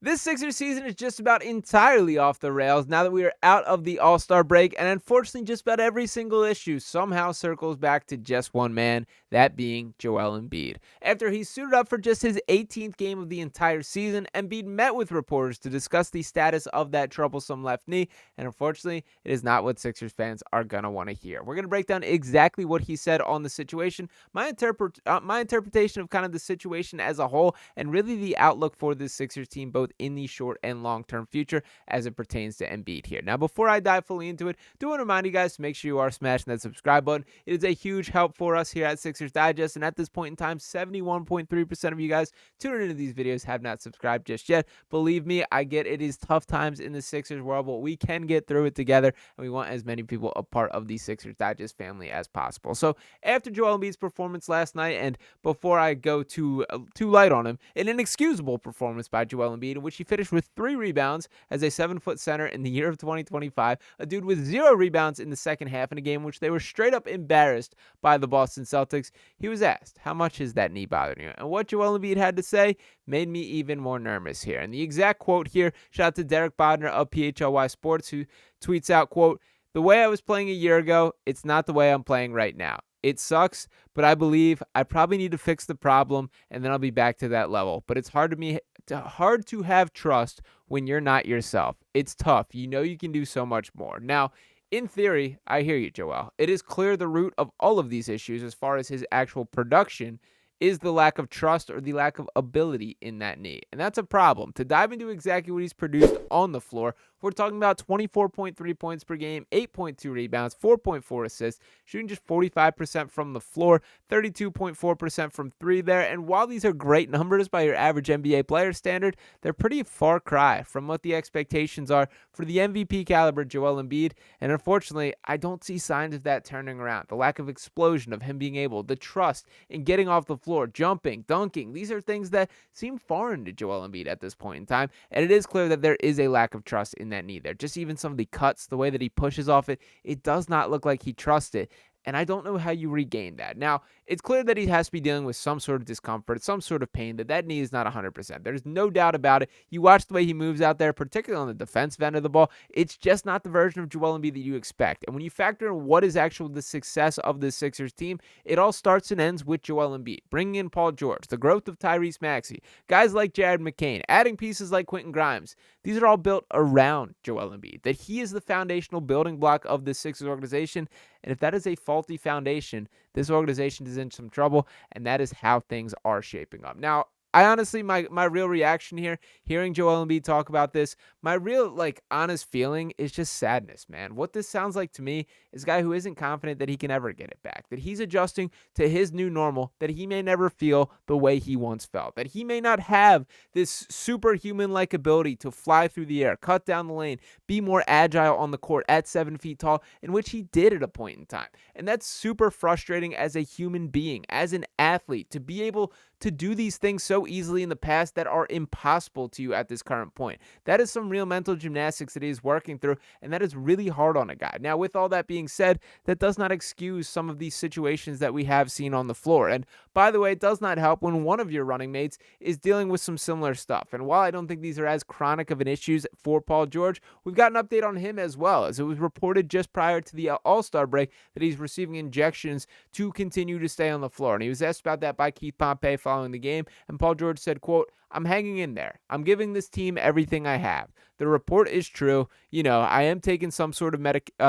This Sixers season is just about entirely off the rails now that we are out of the All-Star break, and unfortunately just about every single issue somehow circles back to just one man, that being Joel Embiid. After he suited up for just his 18th game of the entire season, Embiid met with reporters to discuss the status of that troublesome left knee, and unfortunately, it is not what Sixers fans are going to want to hear. We're going to break down exactly what he said on the situation, my interpretation of kind of the situation as a whole, and really the outlook for this Sixers team, both in the short and long-term future as it pertains to Embiid here. Now, before I dive fully into it, do want to remind you guys to make sure you are smashing that subscribe button. It is a huge help for us here at Sixers Digest, and at this point in time, 71.3% of you guys tuning into these videos have not subscribed just yet. Believe me, I get it is tough times in the Sixers world, but we can get through it together, and we want as many people a part of the Sixers Digest family as possible. So, after Joel Embiid's performance last night, and before I go too light on him, an inexcusable performance by Joel Embiid, in which he finished with 3 rebounds as a 7-foot center in the year of 2025, a dude with 0 rebounds in the second half in a game in which they were straight up embarrassed by the Boston Celtics. He was asked, how much is that knee bothering you? And what Joel Embiid had to say made me even more nervous here. And the exact quote here, shout out to Derek Barnard of PHLY Sports, who tweets out, quote, "The way I was playing a year ago, it's not the way I'm playing right now. It sucks, but I believe I probably need to fix the problem, and then I'll be back to that level. But it's hard to have trust when you're not yourself. It's tough. You know you can do so much more." Now, in theory, I hear you, Joel. It is clear the root of all of these issues, as far as his actual production, is the lack of trust or the lack of ability in that knee. And that's a problem. To dive into exactly what he's produced on the floor, we're talking about 24.3 points per game, 8.2 rebounds, 4.4 assists, shooting just 45% from the floor, 32.4% from 3 there. And while these are great numbers by your average NBA player standard, they're pretty far cry from what the expectations are for the MVP caliber Joel Embiid. And unfortunately, I don't see signs of that turning around. The lack of explosion of him being able, the trust in getting off the floor, jumping, dunking, these are things that seem foreign to Joel Embiid at this point in time. And it is clear that there is a lack of trust in that knee there. Just even some of the cuts, the way that he pushes off it, it does not look like he trusts it. And I don't know how you regain that. Now, it's clear that he has to be dealing with some sort of discomfort, some sort of pain, that knee is not 100%. There's no doubt about it. You watch the way he moves out there, particularly on the defensive end of the ball. It's just not the version of Joel Embiid that you expect. And when you factor in what is actually the success of the Sixers team, it all starts and ends with Joel Embiid. Bringing in Paul George, the growth of Tyrese Maxey, guys like Jared McCain, adding pieces like Quentin Grimes. These are all built around Joel Embiid, that he is the foundational building block of the Sixers organization. And if that is a faulty foundation, this organization is in some trouble, and that is how things are shaping up. Now, I honestly, my real reaction here, hearing Joel Embiid talk about this, my real, honest feeling is just sadness, man. What this sounds like to me is a guy who isn't confident that he can ever get it back, that he's adjusting to his new normal, that he may never feel the way he once felt, that he may not have this superhuman-like ability to fly through the air, cut down the lane, be more agile on the court at 7 feet tall, in which he did at a point in time. And that's super frustrating as a human being, as an athlete, to be able to do these things so easily in the past that are impossible to you at this current point. That is some real mental gymnastics that he's working through, and that is really hard on a guy. Now, with all that being said, that does not excuse some of these situations that we have seen on the floor. And by the way, it does not help when one of your running mates is dealing with some similar stuff. And while I don't think these are as chronic of an issues for Paul George, we've got an update on him as well, as it was reported just prior to the All-Star break that he's receiving injections to continue to stay on the floor. And he was asked about that by Keith Pompey following the game, and Paul George said, quote, "I'm hanging in there. I'm giving this team everything I have. The report is true. I am taking some sort of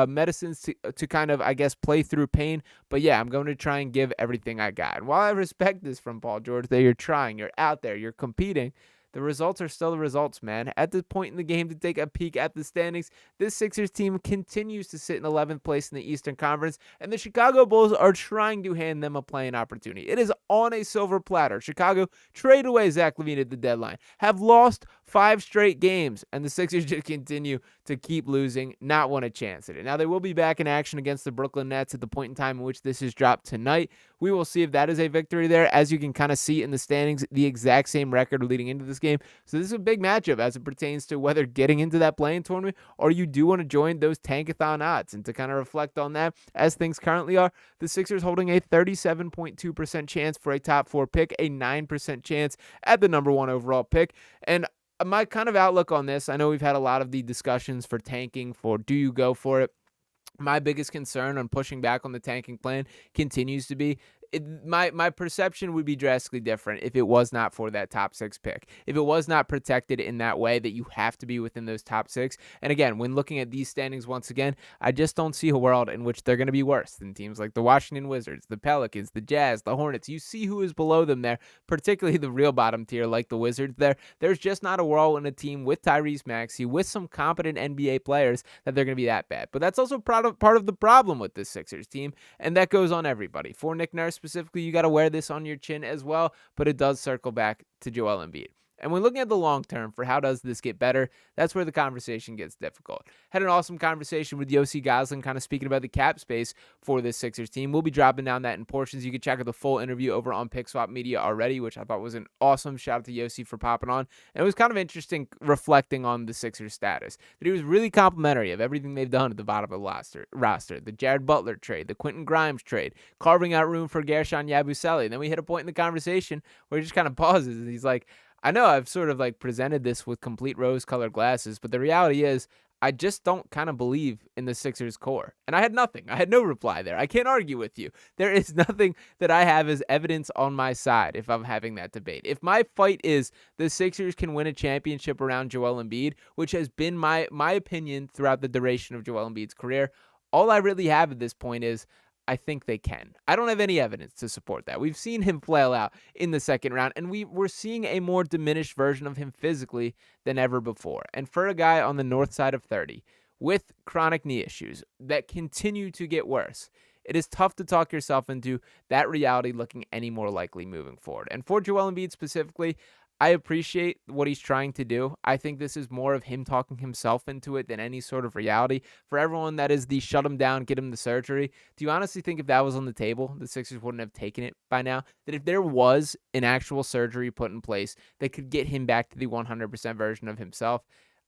medicines to kind of, I guess, play through pain. But yeah, I'm going to try and give everything I got." And while I respect this from Paul George, that you're trying, you're out there, you're competing, the results are still the results, man. At this point in the game, to take a peek at the standings, this Sixers team continues to sit in 11th place in the Eastern Conference, and the Chicago Bulls are trying to hand them a playing opportunity. It is on a silver platter. Chicago traded away Zach LaVine at the deadline, have lost 5 straight games, and the Sixers just continue to keep losing, not want a chance at it. Now, they will be back in action against the Brooklyn Nets at the point in time in which this is dropped tonight. We will see if that is a victory there. As you can kind of see in the standings, the exact same record leading into this game. So this is a big matchup as it pertains to whether getting into that play-in tournament or you do want to join those tankathon odds. And to kind of reflect on that, as things currently are, the Sixers holding a 37.2% chance for a top 4 pick, a 9% chance at the number 1 overall pick. And my kind of outlook on this, I know we've had a lot of the discussions for tanking, for do you go for it? My biggest concern on pushing back on the tanking plan continues to be my perception would be drastically different if it was not for that top 6 pick. If it was not protected in that way that you have to be within those top 6. And again, when looking at these standings once again, I just don't see a world in which they're going to be worse than teams like the Washington Wizards, the Pelicans, the Jazz, the Hornets. You see who is below them there, particularly the real bottom tier like the Wizards there. There's just not a world in a team with Tyrese Maxey, with some competent NBA players, that they're going to be that bad. But that's also part of the problem with this Sixers team, and that goes on everybody. For Nick Nurse specifically, you got to wear this on your chin as well, but it does circle back to Joel Embiid. And when looking at the long term for how does this get better, that's where the conversation gets difficult. Had an awesome conversation with Yossi Goslin kind of speaking about the cap space for this Sixers team. We'll be dropping down that in portions. You can check out the full interview over on PickSwap Media already, which I thought was an awesome shout out to Yossi for popping on. And it was kind of interesting reflecting on the Sixers status. That he was really complimentary of everything they've done at the bottom of the roster. The Jared Butler trade, the Quentin Grimes trade, carving out room for Gershon Yabusele. And then we hit a point in the conversation where he just kind of pauses and he's like, I know I've sort of like presented this with complete rose-colored glasses, but the reality is I just don't kind of believe in the Sixers core. And I had nothing. I had no reply there. I can't argue with you. There is nothing that I have as evidence on my side if I'm having that debate. If my fight is the Sixers can win a championship around Joel Embiid, which has been my opinion throughout the duration of Joel Embiid's career, all I really have at this point is I think they can. I don't have any evidence to support that. We've seen him flail out in the second round, and we're seeing a more diminished version of him physically than ever before. And for a guy on the north side of 30 with chronic knee issues that continue to get worse, it is tough to talk yourself into that reality looking any more likely moving forward. And for Joel Embiid specifically, I appreciate what he's trying to do. I think this is more of him talking himself into it than any sort of reality. For everyone that is the shut him down, get him the surgery, do you honestly think if that was on the table, the Sixers wouldn't have taken it by now? That if there was an actual surgery put in place that could get him back to the 100% version of himself,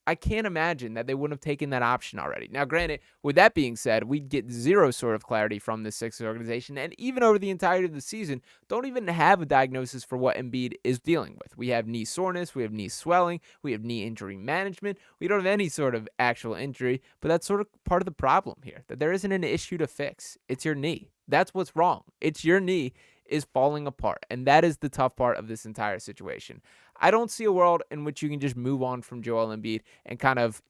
I can't imagine that they wouldn't have taken that option already. Now, granted, with that being said, we'd get zero sort of clarity from the Sixers organization, and even over the entirety of the season, don't even have a diagnosis for what Embiid is dealing with. We have knee soreness, we have knee swelling, we have knee injury management. We don't have any sort of actual injury, but that's sort of part of the problem here, that there isn't an issue to fix. It's your knee. That's what's wrong. It's your knee is falling apart, and that is the tough part of this entire situation. I don't see a world in which you can just move on from Joel Embiid and kind of,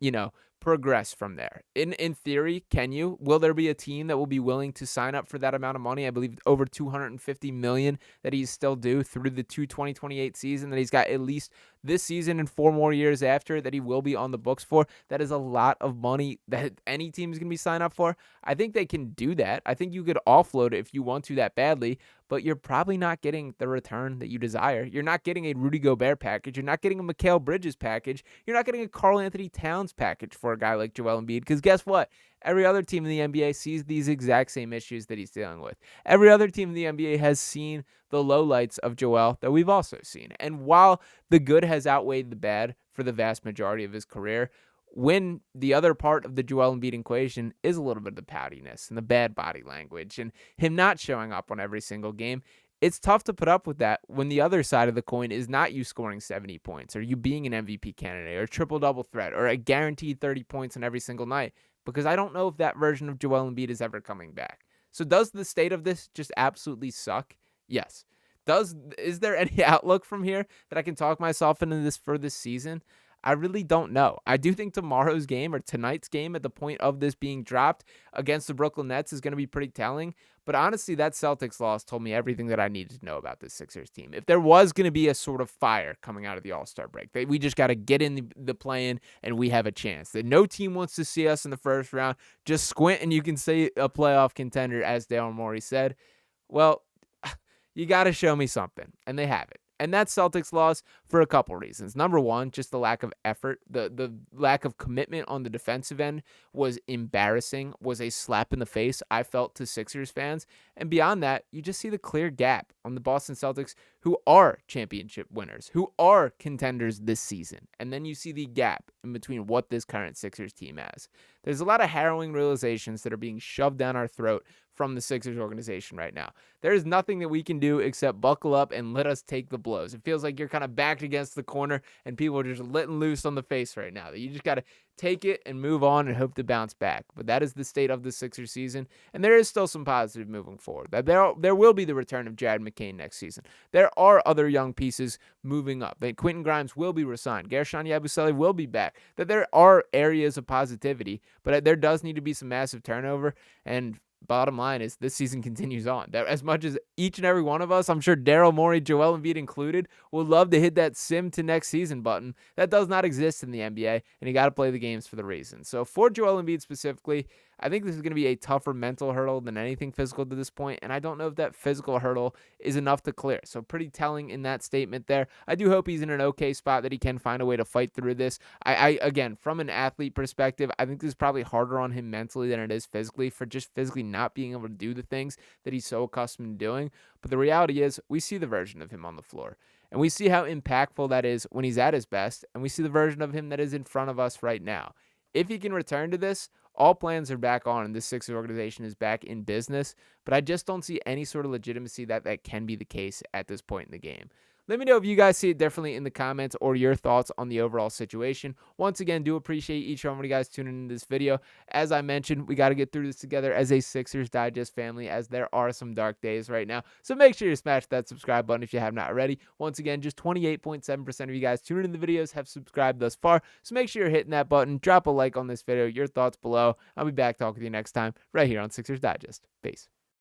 progress from there. In theory, can you? Will there be a team that will be willing to sign up for that amount of money? I believe over $250 million that he's still due through the 2028 season, that he's got at least this season and 4 more years after that he will be on the books for. That is a lot of money that any team is going to be signed up for. I think they can do that. I think you could offload it if you want to that badly, but you're probably not getting the return that you desire. You're not getting a Rudy Gobert package. You're not getting a Mikal Bridges package. You're not getting a Karl Anthony Towns package for a guy like Joel Embiid, because guess what? Every other team in the NBA sees these exact same issues that he's dealing with. Every other team in the NBA has seen the lowlights of Joel that we've also seen. And while the good has outweighed the bad for the vast majority of his career, when the other part of the Joel Embiid equation is a little bit of the poutiness and the bad body language and him not showing up on every single game, it's tough to put up with that when the other side of the coin is not you scoring 70 points or you being an MVP candidate or a triple-double threat or a guaranteed 30 points on every single night, because I don't know if that version of Joel Embiid is ever coming back. So does the state of this just absolutely suck? Yes. Is there any outlook from here that I can talk myself into this for this season? I really don't know. I do think tomorrow's game or tonight's game at the point of this being dropped against the Brooklyn Nets is going to be pretty telling. But honestly, that Celtics loss told me everything that I needed to know about this Sixers team. If there was going to be a sort of fire coming out of the All-Star break, we just got to get in the play-in and we have a chance. That no team wants to see us in the first round. Just squint and you can see a playoff contender, as Daryl Morey said. Well, you got to show me something, and they have it. And that Celtics loss for a couple reasons. Number one, just the lack of effort. The lack of commitment on the defensive end was embarrassing, was a slap in the face, I felt, to Sixers fans. And beyond that, you just see the clear gap on the Boston Celtics, who are championship winners, who are contenders this season. And then you see the gap in between what this current Sixers team has. There's a lot of harrowing realizations that are being shoved down our throat from the Sixers organization right now. There is nothing that we can do except buckle up and let us take the blows. It feels like you're kind of backed against the corner and people are just letting loose on the face right now. You just got to take it and move on and hope to bounce back. But that is the state of the Sixers season, and there is still some positive moving forward. That there will be the return of Jared McCain next season. There are other young pieces moving up. That Quentin Grimes will be resigned. Gershon Yabusele will be back. That there are areas of positivity, but there does need to be some massive turnover. And bottom line is this season continues on. That as much as each and every one of us, I'm sure Daryl, Morey, Joel Embiid included, would love to hit that sim to next season button. That does not exist in the NBA, and you got to play the games for the reason. So for Joel Embiid specifically, I think this is going to be a tougher mental hurdle than anything physical to this point, and I don't know if that physical hurdle is enough to clear. So pretty telling in that statement there. I do hope he's in an okay spot, that he can find a way to fight through this. I again, from an athlete perspective, I think this is probably harder on him mentally than it is physically, for just physically not being able to do the things that he's so accustomed to doing. But the reality is, we see the version of him on the floor, and we see how impactful that is when he's at his best, and we see the version of him that is in front of us right now. If he can return to this, all plans are back on and this Sixers organization is back in business, but I just don't see any sort of legitimacy that can be the case at this point in the game. Let me know if you guys see it differently in the comments or your thoughts on the overall situation. Once again, do appreciate each and every one of you guys tuning into this video. As I mentioned, we got to get through this together as a Sixers Digest family, as there are some dark days right now. So make sure you smash that subscribe button if you have not already. Once again, just 28.7% of you guys tuning in the videos have subscribed thus far. So make sure you're hitting that button. Drop a like on this video. Your thoughts below. I'll be back talking to you next time right here on Sixers Digest. Peace.